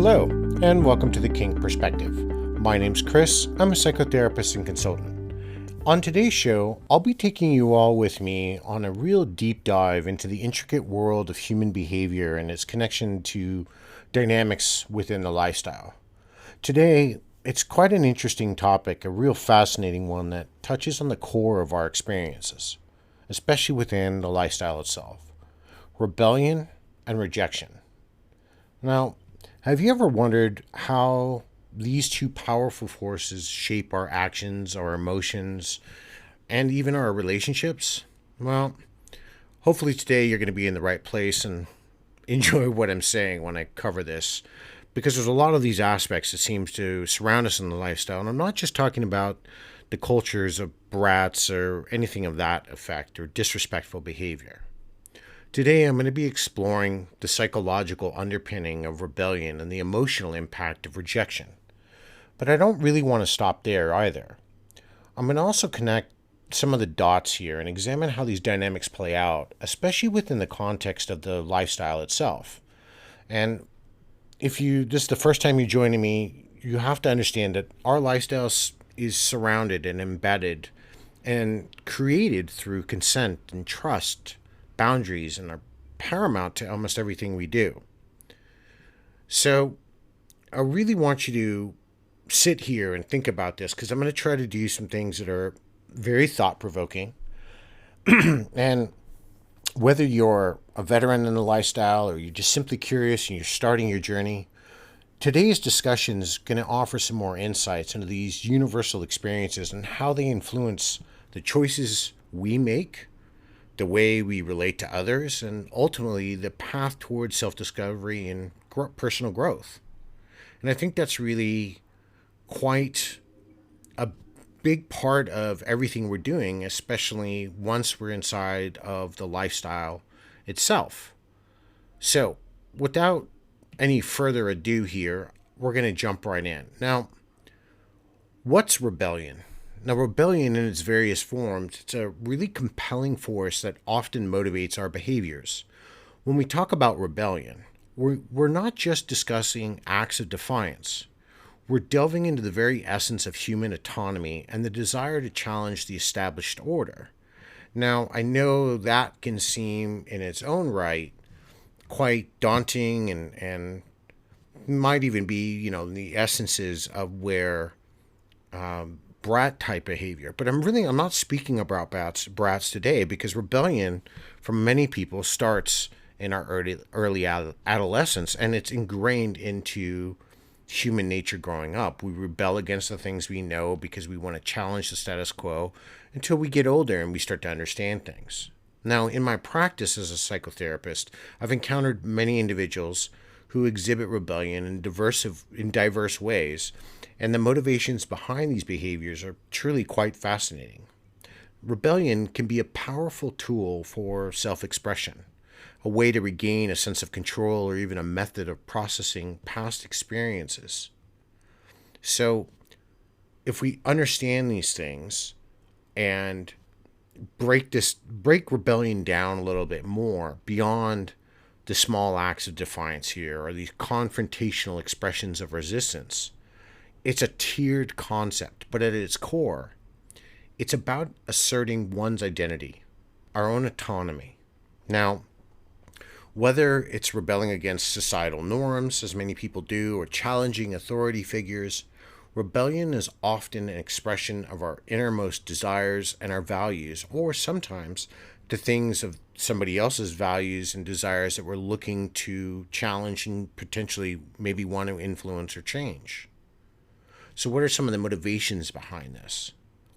Hello, and welcome to the Kink Perspective. My name's Chris. I'm a psychotherapist and consultant. On today's show, I'll be taking you all with me on a real deep dive into the intricate world of human behavior and its connection to dynamics within the lifestyle. Today, it's quite an interesting topic, a real fascinating one that touches on the core of our experiences, especially within the lifestyle itself: rebellion and rejection. Now, have you ever wondered how these two powerful forces shape our actions, our emotions, and even our relationships? Well, hopefully today you're going to be in the right place and enjoy what I'm saying when I cover this, because there's a lot of these aspects that seems to surround us in the lifestyle. And I'm not just talking about the cultures of brats or anything of that effect or disrespectful behavior. Today, I'm going to be exploring the psychological underpinning of rebellion and the emotional impact of rejection. But I don't really want to stop there either. I'm going to also connect some of the dots here and examine how these dynamics play out, especially within the context of the lifestyle itself. And if this is the first time you're joining me, you have to understand that our lifestyle is surrounded and embedded and created through consent and trust. Boundaries and are paramount to almost everything we do. So I really want you to sit here and think about this, because I'm going to try to do some things that are very thought-provoking. And whether you're a veteran in the lifestyle or you're just simply curious and you're starting your journey, today's discussion is going to offer some more insights into these universal experiences and how they influence the choices we make, the way we relate to others, and ultimately the path towards self-discovery and personal growth. And I think that's really quite a big part of everything we're doing, especially once we're inside of the lifestyle itself. So, without any further ado here, we're going to jump right in. Now, what's rebellion? Now, rebellion in its various forms, it's a really compelling force that often motivates our behaviors. When we talk about rebellion, we're not just discussing acts of defiance. We're delving into the very essence of human autonomy and the desire to challenge the established order. Now, I know that can seem in its own right quite daunting and might even be, the essences of where brat type behavior. But I'm not speaking about brats today, because rebellion for many people starts in our early adolescence, and it's ingrained into human nature growing up. We rebel against the things we know because we want to challenge the status quo until we get older and we start to understand things. Now, in my practice as a psychotherapist, I've encountered many individuals who exhibit rebellion in diverse ways, and the motivations behind these behaviors are truly quite fascinating. Rebellion can be a powerful tool for self-expression, a way to regain a sense of control, or even a method of processing past experiences. So, if we understand these things and break rebellion down a little bit more beyond the small acts of defiance here, or these confrontational expressions of resistance, it's a tiered concept, but at its core, it's about asserting one's identity, our own autonomy. Now, whether it's rebelling against societal norms, as many people do, or challenging authority figures, rebellion is often an expression of our innermost desires and our values, or sometimes the things of somebody else's values and desires that we're looking to challenge and potentially maybe want to influence or change. So what are some of the motivations behind this?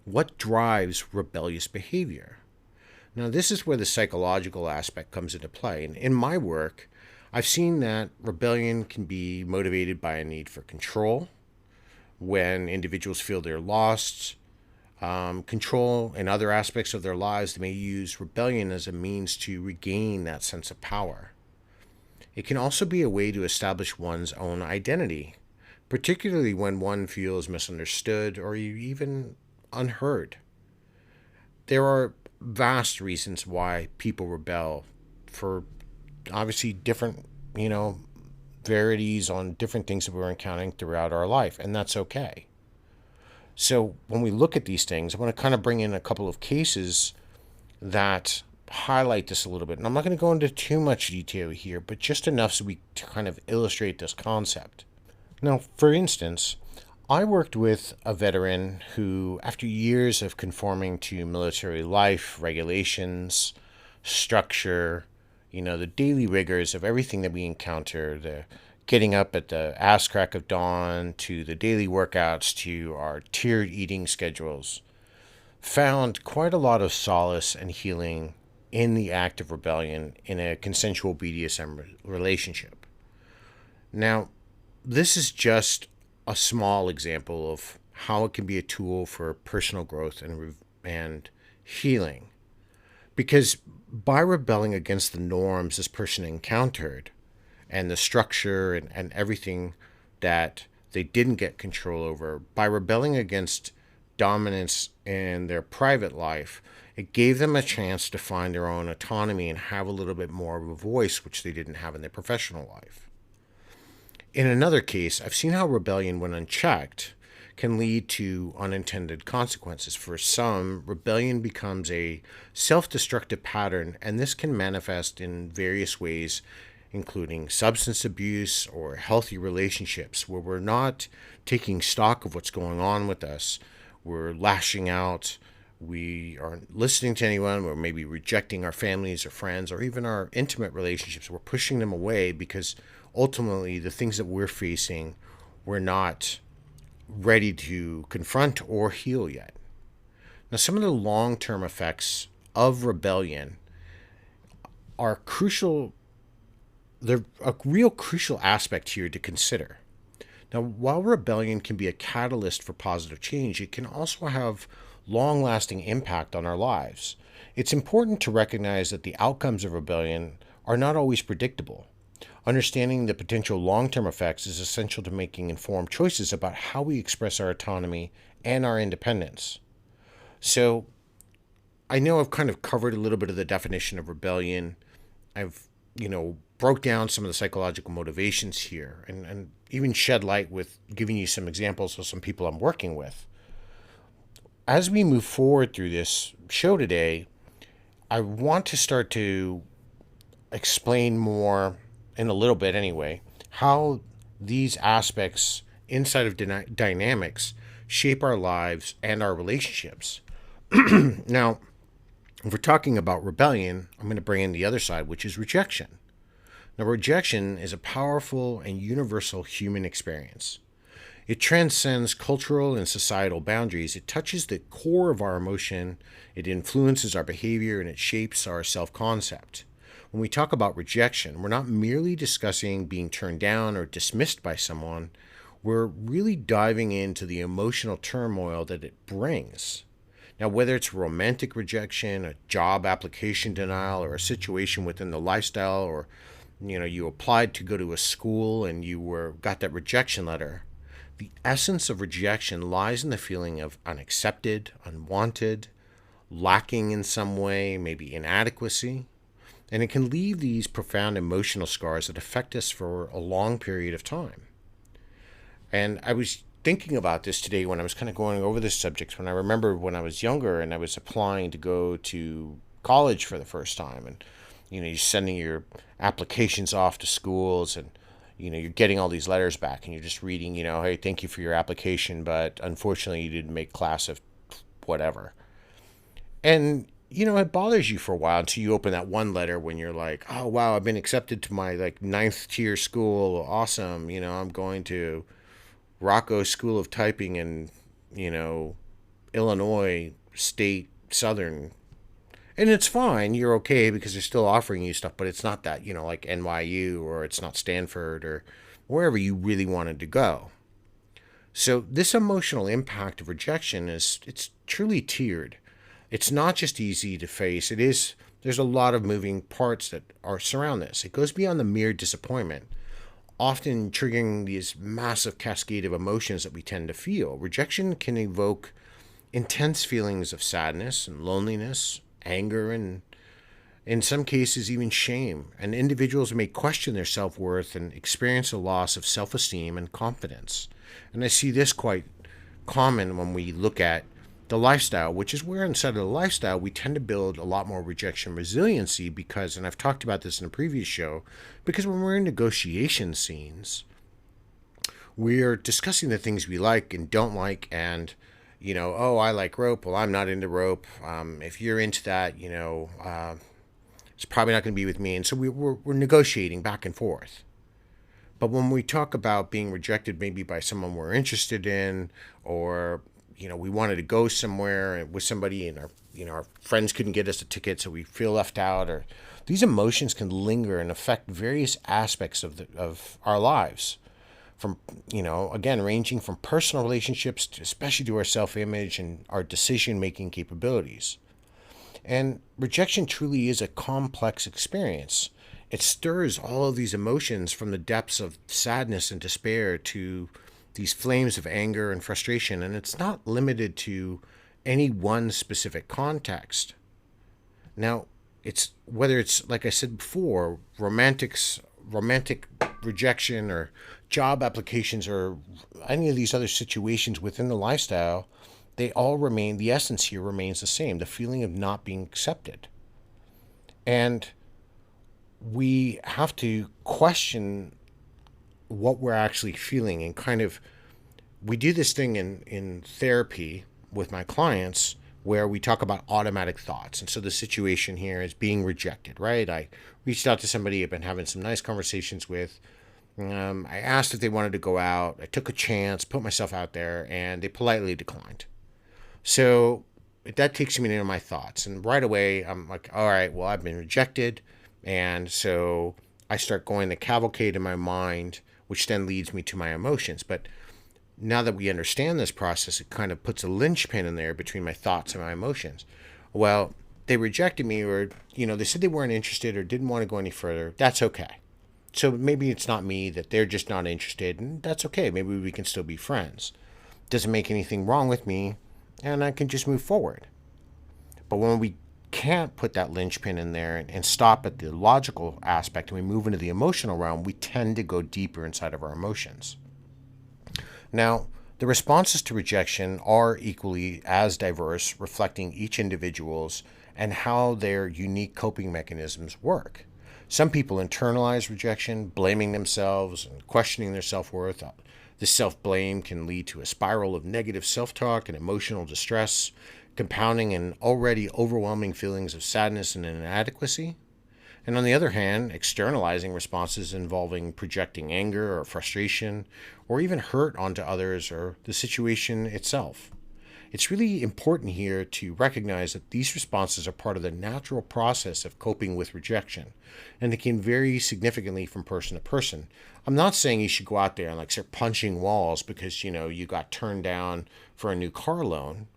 What drives rebellious behavior? Now, this is where the psychological aspect comes into play. And in my work, I've seen that rebellion can be motivated by a need for control, when individuals feel they're lost, control in other aspects of their lives. They may use rebellion as a means to regain that sense of power. It can also be a way to establish one's own identity, particularly when one feels misunderstood or even unheard. There are vast reasons why people rebel for obviously different, verities on different things that we're encountering throughout our life, and that's okay. So when we look at these things, I want to kind of bring in a couple of cases that highlight this a little bit. And I'm not going to go into too much detail here, but just enough so we to kind of illustrate this concept. Now, for instance, I worked with a veteran who, after years of conforming to military life, regulations, structure, the daily rigors of everything that we encounter, the getting up at the ass crack of dawn, to the daily workouts, to our tiered eating schedules, found quite a lot of solace and healing in the act of rebellion in a consensual BDSM relationship. Now, this is just a small example of how it can be a tool for personal growth and healing. Because by rebelling against the norms this person encountered and the structure and everything that they didn't get control over, by rebelling against dominance in their private life, it gave them a chance to find their own autonomy and have a little bit more of a voice, which they didn't have in their professional life. In another case, I've seen how rebellion, when unchecked, can lead to unintended consequences. For some, rebellion becomes a self-destructive pattern, and this can manifest in various ways, including substance abuse or healthy relationships, where we're not taking stock of what's going on with us. We're lashing out. We aren't listening to anyone. We're maybe rejecting our families or friends or even our intimate relationships. We're pushing them away because ultimately the things that we're facing, we're not ready to confront or heal yet. Now, some of the long-term effects of rebellion are crucial. They're a real crucial aspect here to consider. Now, while rebellion can be a catalyst for positive change, it can also have long-lasting impact on our lives. It's important to recognize that the outcomes of rebellion are not always predictable. Understanding the potential long-term effects is essential to making informed choices about how we express our autonomy and our independence. So, I know I've kind of covered a little bit of the definition of rebellion. I've, broke down some of the psychological motivations here and even shed light with giving you some examples of some people I'm working with. As we move forward through this show today, I want to start to explain more, in a little bit anyway, how these aspects inside of dynamics shape our lives and our relationships. Now, if we're talking about rebellion, I'm going to bring in the other side, which is rejection. Now, rejection is a powerful and universal human experience. It transcends cultural and societal boundaries. It touches the core of our emotion, it influences our behavior, and it shapes our self-concept. When we talk about rejection, we're not merely discussing being turned down or dismissed by someone. We're really diving into the emotional turmoil that it brings. Now, whether it's romantic rejection, a job application denial, or a situation within the lifestyle, or you applied to go to a school and you got that rejection letter, the essence of rejection lies in the feeling of unaccepted, unwanted, lacking in some way, maybe inadequacy. And it can leave these profound emotional scars that affect us for a long period of time. And I was thinking about this today when I was kind of going over this subject, when I remember when I was younger and I was applying to go to college for the first time. And, you're sending your applications off to schools and, you're getting all these letters back and you're just reading, hey, thank you for your application, but unfortunately you didn't make class of whatever. And, it bothers you for a while until you open that one letter when you're like, oh, wow, I've been accepted to my 9th tier school. Awesome. I'm going to Rocco School of Typing in, Illinois State Southern. And it's fine. You're okay because they're still offering you stuff, but it's not that, like NYU, or it's not Stanford or wherever you really wanted to go. So this emotional impact of rejection it's truly tiered. It's not just easy to face. There's a lot of moving parts that surround this. It goes beyond the mere disappointment, often triggering these massive cascade of emotions that we tend to feel. Rejection can evoke intense feelings of sadness and loneliness, anger, and in some cases, even shame, and individuals may question their self worth and experience a loss of self esteem and confidence. And I see this quite common when we look at the lifestyle, which is where inside of the lifestyle we tend to build a lot more rejection resiliency because, and I've talked about this in a previous show, because when we're in negotiation scenes, we're discussing the things we like and don't like, and oh, I like rope. Well, I'm not into rope. If you're into that, it's probably not going to be with me. And so we're negotiating back and forth. But when we talk about being rejected, maybe by someone we're interested in, or we wanted to go somewhere with somebody, and our friends couldn't get us a ticket, so we feel left out, or these emotions can linger and affect various aspects of our lives. From again, ranging from personal relationships to especially to our self-image and our decision-making capabilities. And rejection truly is a complex experience. It stirs all of these emotions from the depths of sadness and despair to these flames of anger and frustration, and it's not limited to any one specific context. Now, it's whether it's, like I said before, romantic rejection, or job applications, or any of these other situations within the lifestyle, they all remain, the essence here remains the same, the feeling of not being accepted. And we have to question what we're actually feeling, and kind of, we do this thing in therapy with my clients where we talk about automatic thoughts. And so the situation here is being rejected, right? I reached out to somebody I've been having some nice conversations with. I asked if they wanted to go out. I took a chance, put myself out there, and they politely declined. So that takes me into my thoughts. And right away, I'm like, all right, well, I've been rejected. And so I start going the cavalcade in my mind, which then leads me to my emotions. But now that we understand this process, it kind of puts a linchpin in there between my thoughts and my emotions. Well, they rejected me, or, they said they weren't interested or didn't want to go any further. That's okay. So maybe it's not me, that they're just not interested, and that's okay. Maybe we can still be friends. Doesn't make anything wrong with me, and I can just move forward. But when we can't put that linchpin in there and stop at the logical aspect, and we move into the emotional realm, we tend to go deeper inside of our emotions. Now, the responses to rejection are equally as diverse, reflecting each individual's and how their unique coping mechanisms work. Some people internalize rejection, blaming themselves and questioning their self-worth. This self-blame can lead to a spiral of negative self-talk and emotional distress, compounding an already overwhelming feelings of sadness and inadequacy. And on the other hand, externalizing responses involving projecting anger or frustration, or even hurt onto others or the situation itself. It's really important here to recognize that these responses are part of the natural process of coping with rejection, and they can vary significantly from person to person. I'm not saying you should go out there and start punching walls because, you got turned down for a new car loan.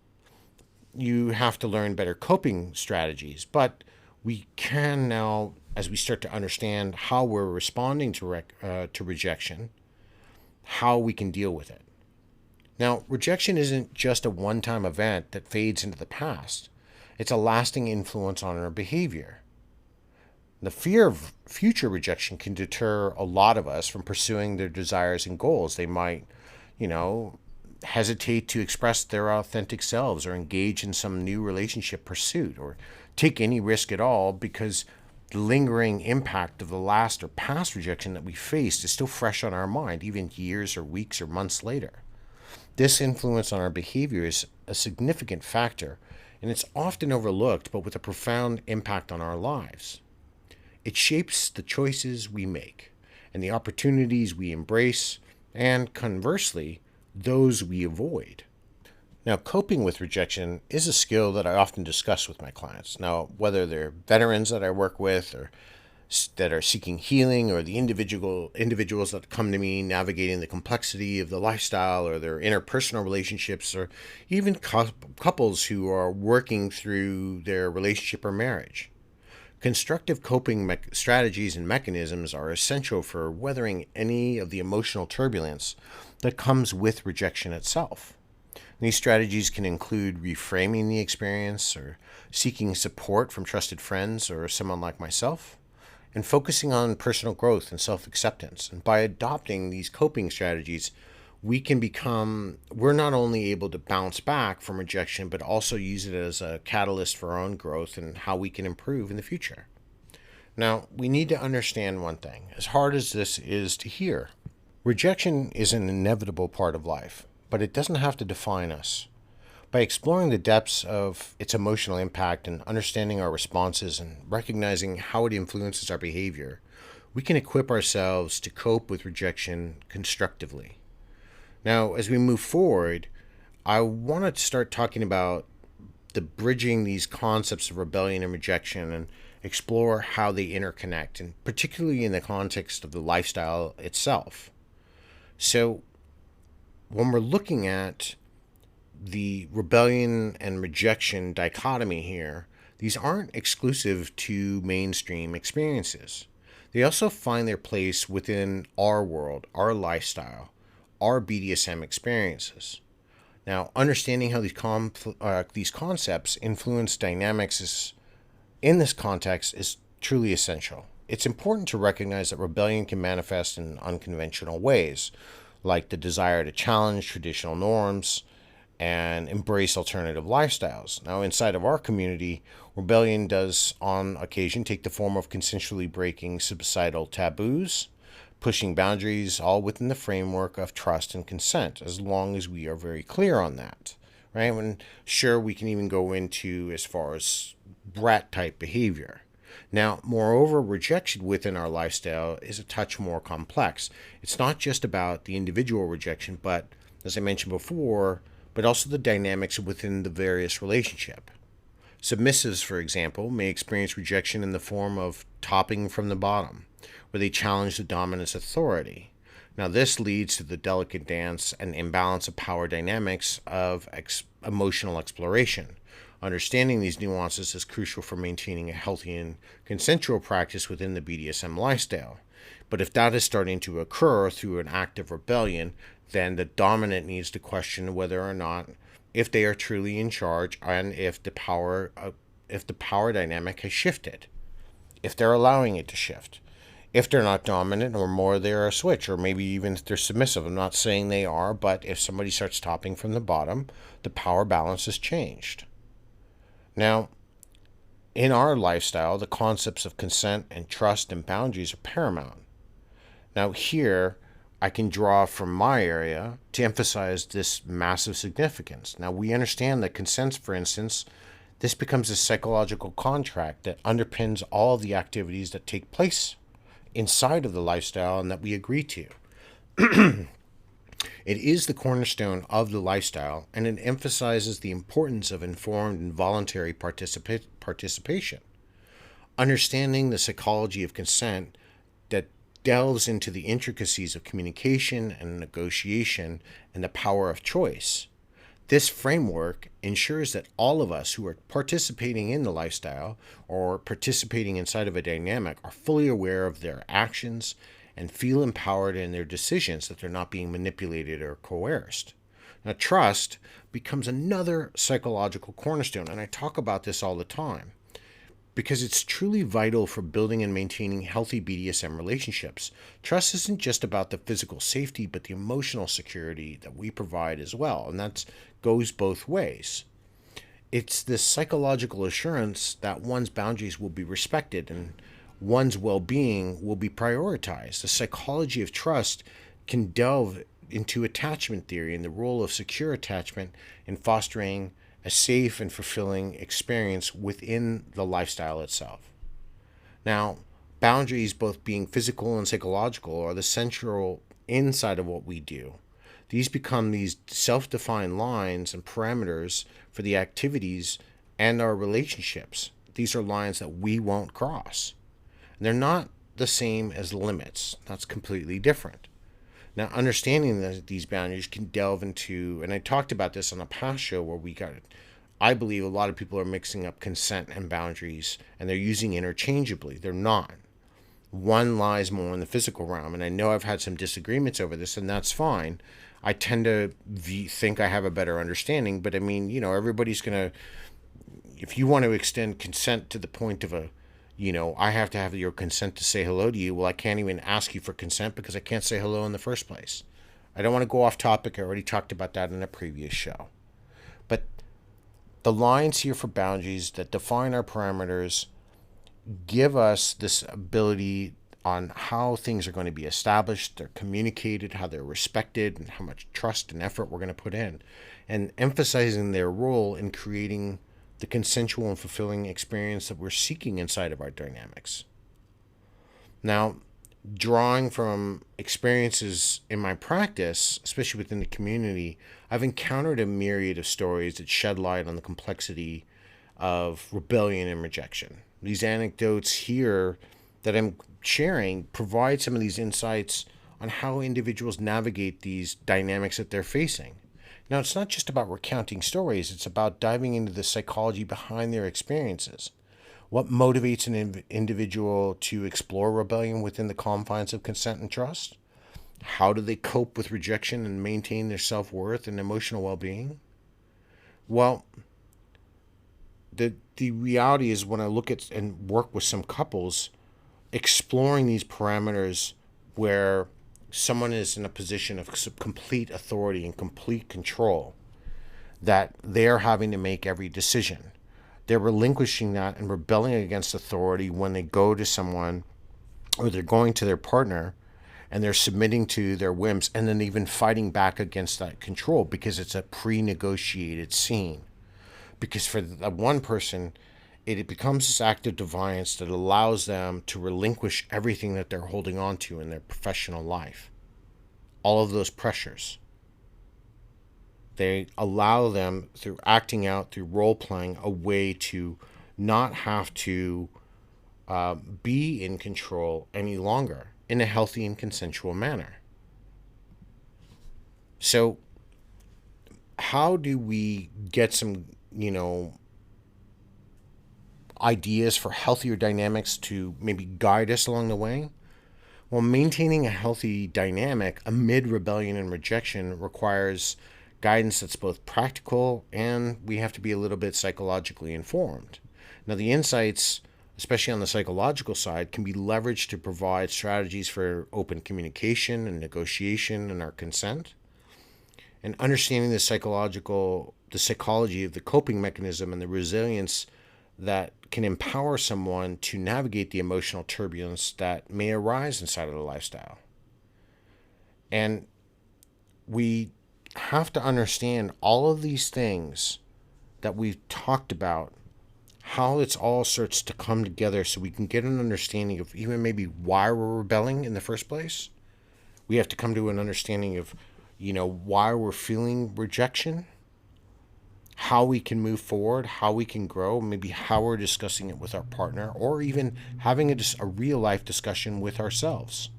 You have to learn better coping strategies, but we can now, as we start to understand how we're responding to rejection, how we can deal with it. Now, rejection isn't just a one-time event that fades into the past. It's a lasting influence on our behavior. The fear of future rejection can deter a lot of us from pursuing their desires and goals. They might, hesitate to express their authentic selves or engage in some new relationship pursuit or take any risk at all because the lingering impact of the last or past rejection that we faced is still fresh on our mind, even years or weeks or months later. This influence on our behavior is a significant factor, and it's often overlooked, but with a profound impact on our lives. It shapes the choices we make and the opportunities we embrace, and conversely, those we avoid. Now, coping with rejection is a skill that I often discuss with my clients. Now, whether they're veterans that I work with or that are seeking healing, or the individuals that come to me navigating the complexity of the lifestyle or their interpersonal relationships, or even couples who are working through their relationship or marriage. Constructive coping strategies and mechanisms are essential for weathering any of the emotional turbulence that comes with rejection itself. These strategies can include reframing the experience or seeking support from trusted friends or someone like myself, and focusing on personal growth and self acceptance. And by adopting these coping strategies, we're not only able to bounce back from rejection, but also use it as a catalyst for our own growth and how we can improve in the future. Now, we need to understand one thing, as hard as this is to hear. Rejection is an inevitable part of life, but it doesn't have to define us. By exploring the depths of its emotional impact and understanding our responses and recognizing how it influences our behavior, we can equip ourselves to cope with rejection constructively. Now, as we move forward, I want to start talking about bridging these concepts of rebellion and rejection and explore how they interconnect, and particularly in the context of the lifestyle itself. So, when we're looking at the rebellion and rejection dichotomy here, these aren't exclusive to mainstream experiences. They also find their place within our world, our lifestyle, our BDSM experiences. Now, understanding how these concepts influence dynamics in this context is truly essential. It's important to recognize that rebellion can manifest in unconventional ways, like the desire to challenge traditional norms and embrace alternative lifestyles. Now, inside of our community, rebellion does on occasion take the form of consensually breaking societal taboos, pushing boundaries, all within the framework of trust and consent, as long as we are very clear on that, right? And sure, we can even go into as far as brat type behavior. Now, moreover, rejection within our lifestyle is a touch more complex. It's not just about the individual rejection, but as I mentioned before, but also the dynamics within the various relationship. Submissives, for example, may experience rejection in the form of topping from the bottom, where they challenge the dominant's authority. Now, this leads to the delicate dance and imbalance of power dynamics of emotional exploration. Understanding these nuances is crucial for maintaining a healthy and consensual practice within the BDSM lifestyle. But if that is starting to occur through an act of rebellion, then the dominant needs to question whether or not if they are truly in charge and if the power dynamic has shifted, if they're allowing it to shift. If they're not dominant or more they're a switch, or maybe even if they're submissive. I'm not saying they are, but if somebody starts topping from the bottom, the power balance has changed. Now, in our lifestyle, the concepts of consent and trust and boundaries are paramount. Now, here, I can draw from my area to emphasize this massive significance. Now, we understand that consent, for instance, this becomes a psychological contract that underpins all of the activities that take place inside of the lifestyle and that we agree to. It is the cornerstone of the lifestyle, and it emphasizes the importance of informed and voluntary participation. Understanding the psychology of consent that delves into the intricacies of communication and negotiation and the power of choice. This framework ensures that all of us who are participating in the lifestyle or participating inside of a dynamic are fully aware of their actions and feel empowered in their decisions, that they're not being manipulated or coerced. Now, trust becomes another psychological cornerstone, and I talk about this all the time because it's truly vital for building and maintaining healthy BDSM relationships. Trust isn't just about the physical safety, but the emotional security that we provide as well, and that goes both ways. It's this psychological assurance that one's boundaries will be respected and one's well-being will be prioritized. The psychology of trust can delve into attachment theory and the role of secure attachment in fostering a safe and fulfilling experience within the lifestyle itself. Now, boundaries, both being physical and psychological, are the central inside of what we do. These become these self-defined lines and parameters for the activities and our relationships. These are lines that we won't cross. And they're not the same as limits. That's completely different. Now, understanding that these boundaries can delve into, and I talked about this on a past show where I believe a lot of people are mixing up consent and boundaries, and they're using interchangeably. They're not. One lies more in the physical realm, and I know I've had some disagreements over this, and that's fine. I tend to think I have a better understanding, but I mean, everybody's going to, if you want to extend consent to the point of I have to have your consent to say hello to you. Well, I can't even ask you for consent because I can't say hello in the first place. I don't want to go off topic. I already talked about that in a previous show. But the lines here for boundaries that define our parameters give us this ability on how things are going to be established, they're communicated, how they're respected, and how much trust and effort we're going to put in, and emphasizing their role in creating the consensual and fulfilling experience that we're seeking inside of our dynamics. Now, drawing from experiences in my practice, especially within the community, I've encountered a myriad of stories that shed light on the complexity of rebellion and rejection. These anecdotes here that I'm sharing provide some of these insights on how individuals navigate these dynamics that they're facing. Now, it's not just about recounting stories, it's about diving into the psychology behind their experiences. What motivates an individual to explore rebellion within the confines of consent and trust? How do they cope with rejection and maintain their self-worth and emotional well-being? Well, the reality is when I look at and work with some couples, exploring these parameters where someone is in a position of complete authority and complete control, that they're having to make every decision. They're relinquishing that and rebelling against authority when they go to someone or they're going to their partner and they're submitting to their whims and then even fighting back against that control because it's a pre-negotiated scene. Because for that one person, it becomes this act of defiance that allows them to relinquish everything that they're holding on to in their professional life. All of those pressures. They allow them, through acting out, through role-playing, a way to not have to be in control any longer in a healthy and consensual manner. So how do we get some, ideas for healthier dynamics to maybe guide us along the way? Well, maintaining a healthy dynamic amid rebellion and rejection requires guidance that's both practical and we have to be a little bit psychologically informed. Now, the insights, especially on the psychological side, can be leveraged to provide strategies for open communication and negotiation and our consent. And understanding the psychology of the coping mechanism and the resilience that can empower someone to navigate the emotional turbulence that may arise inside of the lifestyle. And we have to understand all of these things that we've talked about, how it's all starts to come together so we can get an understanding of even maybe why we're rebelling in the first place. We have to come to an understanding of, why we're feeling rejection, how we can move forward, how we can grow, maybe how we're discussing it with our partner, or even having a real life discussion with ourselves.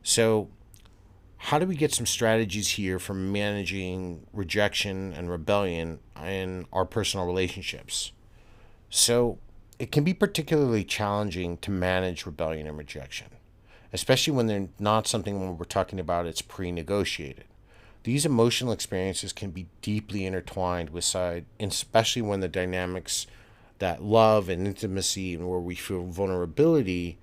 So how do we get some strategies here for managing rejection and rebellion in our personal relationships? So it can be particularly challenging to manage rebellion and rejection, especially when they're not something when we're talking about it's pre-negotiated. These emotional experiences can be deeply intertwined with especially when the dynamics that love and intimacy and where we feel vulnerability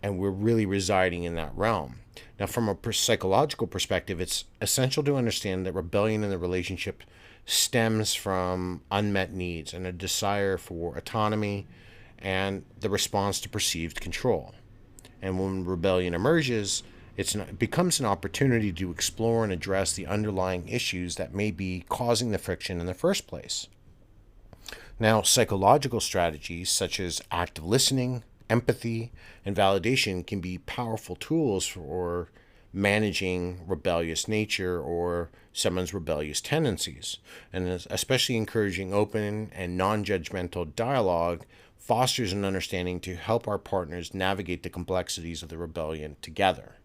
and we're really residing in that realm. Now, from a psychological perspective, it's essential to understand that rebellion in the relationship stems from unmet needs and a desire for autonomy and the response to perceived control. And when rebellion emerges, it becomes an opportunity to explore and address the underlying issues that may be causing the friction in the first place. Now, psychological strategies such as active listening, empathy, and validation can be powerful tools for managing rebellious nature or someone's rebellious tendencies. And especially encouraging open and non-judgmental dialogue fosters an understanding to help our partners navigate the complexities of the rebellion together.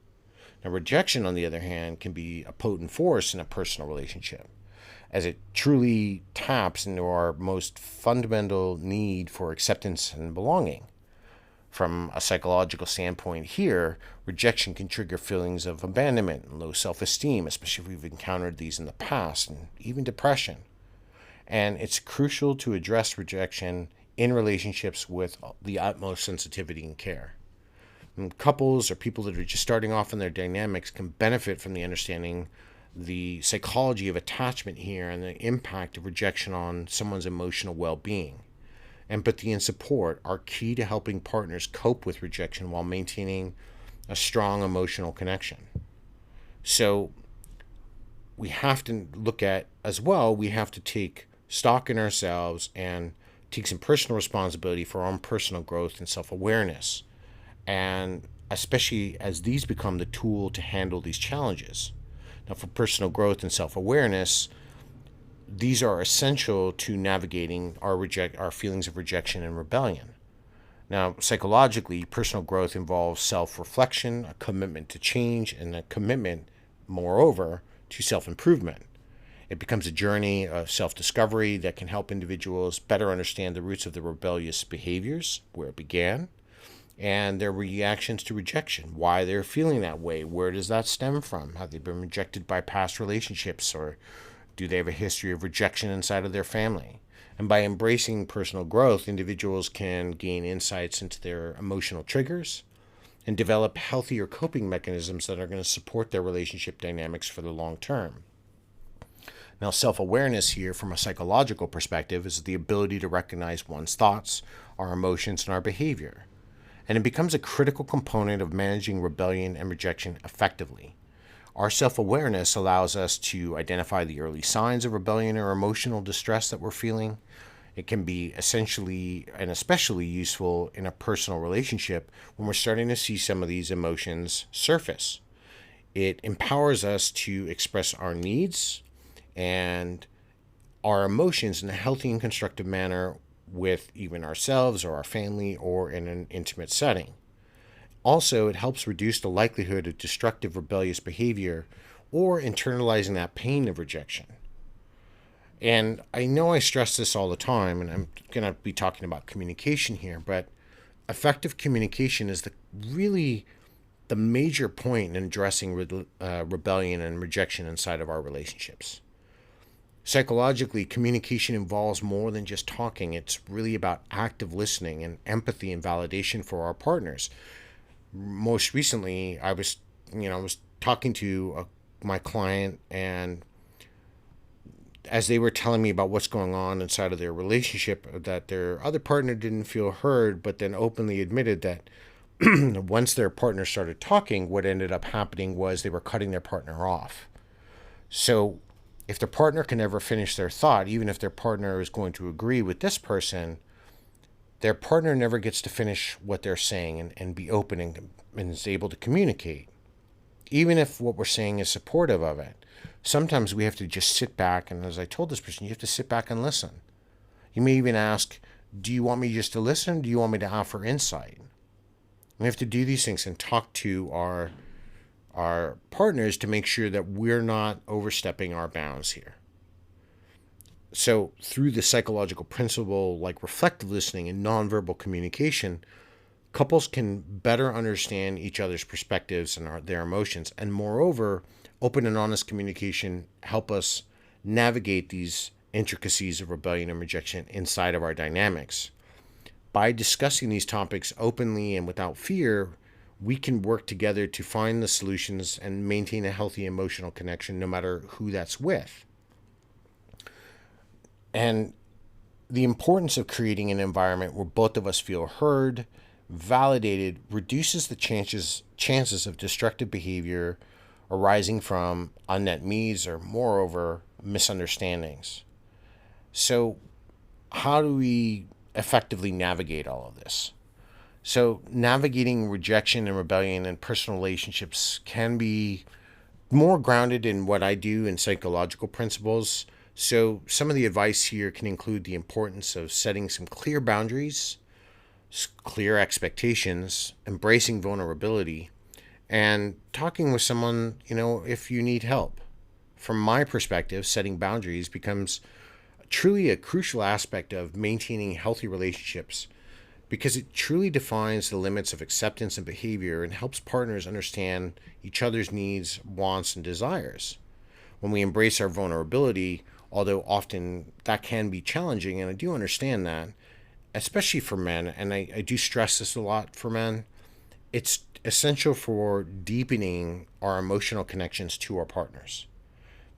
Now, rejection, on the other hand, can be a potent force in a personal relationship, as it truly taps into our most fundamental need for acceptance and belonging. From a psychological standpoint here, rejection can trigger feelings of abandonment and low self-esteem, especially if we've encountered these in the past, and even depression. And it's crucial to address rejection in relationships with the utmost sensitivity and care. And couples or people that are just starting off in their dynamics can benefit from the understanding the psychology of attachment here and the impact of rejection on someone's emotional well-being. Empathy and support are key to helping partners cope with rejection while maintaining a strong emotional connection. So we have to look at, as well, we have to take stock in ourselves and take some personal responsibility for our own personal growth and self-awareness, and especially as these become the tool to handle these challenges. Now, for personal growth and self-awareness, these are essential to navigating our feelings of rejection and rebellion. Now, psychologically, personal growth involves self-reflection, a commitment to change, and a commitment, moreover, to self-improvement. It becomes a journey of self-discovery that can help individuals better understand the roots of their rebellious behaviors, where it began, and their reactions to rejection, why they're feeling that way, where does that stem from, have they been rejected by past relationships, or do they have a history of rejection inside of their family? And by embracing personal growth, individuals can gain insights into their emotional triggers and develop healthier coping mechanisms that are going to support their relationship dynamics for the long term. Now, self-awareness here from a psychological perspective is the ability to recognize one's thoughts, our emotions, and our behavior. And it becomes a critical component of managing rebellion and rejection effectively. Our self-awareness allows us to identify the early signs of rebellion or emotional distress that we're feeling. It can be essentially and especially useful in a personal relationship when we're starting to see some of these emotions surface. It empowers us to express our needs and our emotions in a healthy and constructive manner with even ourselves or our family or in an intimate setting. Also, it helps reduce the likelihood of destructive rebellious behavior or internalizing that pain of rejection. And I know I stress this all the time, and I'm going to be talking about communication here, but effective communication is really the major point in addressing rebellion and rejection inside of our relationships. Psychologically, communication involves more than just talking. It's really about active listening and empathy and validation for our partners. Most recently, I was talking to my client, and as they were telling me about what's going on inside of their relationship, that their other partner didn't feel heard, but then openly admitted that once their partner started talking, what ended up happening was they were cutting their partner off. So if their partner can never finish their thought, even if their partner is going to agree with this person, their partner never gets to finish what they're saying and be open and is able to communicate. Even if what we're saying is supportive of it, sometimes we have to just sit back, and as I told this person, you have to sit back and listen. You may even ask, do you want me just to listen? Do you want me to offer insight? We have to do these things and talk to our partners to make sure that we're not overstepping our bounds here. So through the psychological principle like reflective listening and nonverbal communication, couples can better understand each other's perspectives and their emotions, and moreover, open and honest communication help us navigate these intricacies of rebellion and rejection inside of our dynamics. By discussing these topics openly and without fear, we can work together to find the solutions and maintain a healthy emotional connection no matter who that's with. And the importance of creating an environment where both of us feel heard, validated, reduces the chances of destructive behavior arising from unmet needs or, moreover, misunderstandings. So how do we effectively navigate all of this? So navigating rejection and rebellion in personal relationships can be more grounded in what I do in psychological principles. So some of the advice here can include the importance of setting some clear boundaries, clear expectations, embracing vulnerability, and talking with someone, if you need help. From my perspective, setting boundaries becomes truly a crucial aspect of maintaining healthy relationships because it truly defines the limits of acceptance and behavior and helps partners understand each other's needs, wants, and desires. When we embrace our vulnerability, although often that can be challenging, and I do understand that, especially for men, and I do stress this a lot for men, it's essential for deepening our emotional connections to our partners.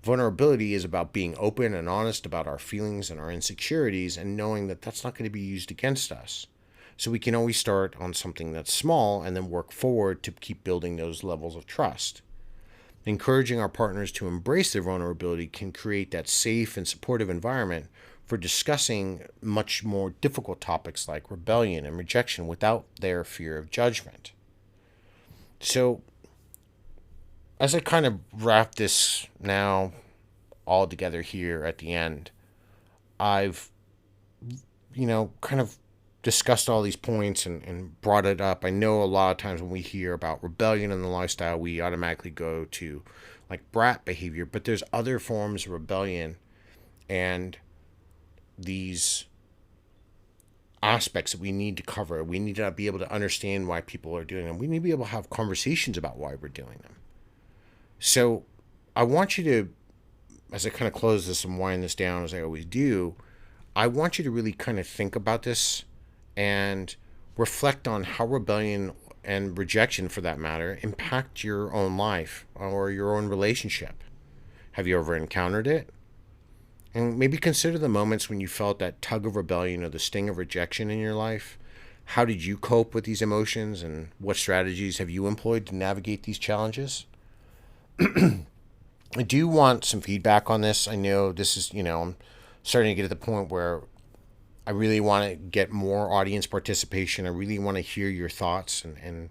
Vulnerability is about being open and honest about our feelings and our insecurities and knowing that that's not going to be used against us. So we can always start on something that's small and then work forward to keep building those levels of trust. Encouraging our partners to embrace their vulnerability can create that safe and supportive environment for discussing much more difficult topics like rebellion and rejection without their fear of judgment. So, as I kind of wrap this now all together here at the end, I've, kind of discussed all these points and brought it up. I know a lot of times when we hear about rebellion in the lifestyle, we automatically go to like brat behavior, but there's other forms of rebellion and these aspects that we need to cover. We need to be able to understand why people are doing them. We need to be able to have conversations about why we're doing them. So I want you to, as I kind of close this and wind this down as I always do, I want you to really kind of think about this and reflect on how rebellion and rejection, for that matter, impact your own life or your own relationship. Have you ever encountered it? And maybe consider the moments when you felt that tug of rebellion or the sting of rejection in your life. How did you cope with these emotions, and what strategies have you employed to navigate these challenges? I do want some feedback on this. I know this is, I'm starting to get to the point where I really want to get more audience participation. I really want to hear your thoughts and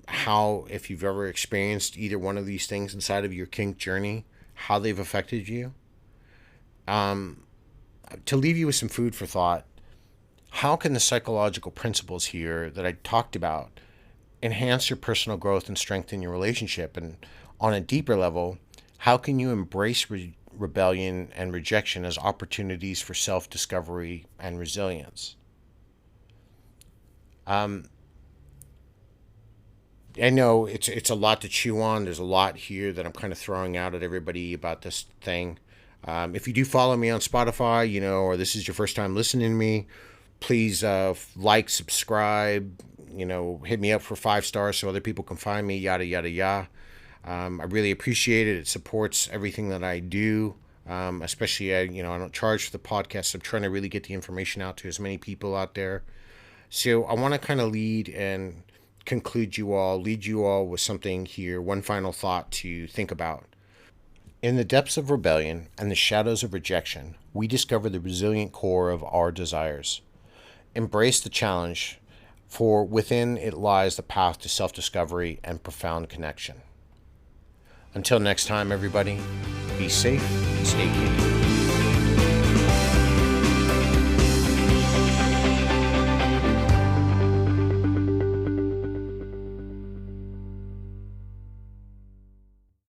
how, if you've ever experienced either one of these things inside of your kink journey, how they've affected you. To leave you with some food for thought, how can the psychological principles here that I talked about enhance your personal growth and strengthen your relationship? And on a deeper level, how can you embrace rebellion and rejection as opportunities for self-discovery and resilience? I know it's a lot to chew on. There's a lot here that I'm kind of throwing out at everybody about this thing. If you do follow me on Spotify, or this is your first time listening to me, please like, subscribe, hit me up for 5 stars so other people can find me, yada, yada, yada. I really appreciate it. It supports everything that I do, especially, I don't charge for the podcast. I'm trying to really get the information out to as many people out there. So I want to kind of lead you all with something here, one final thought to think about. In the depths of rebellion and the shadows of rejection, we discover the resilient core of our desires. Embrace the challenge, for within it lies the path to self-discovery and profound connection. Until next time, everybody, be safe and stay tuned.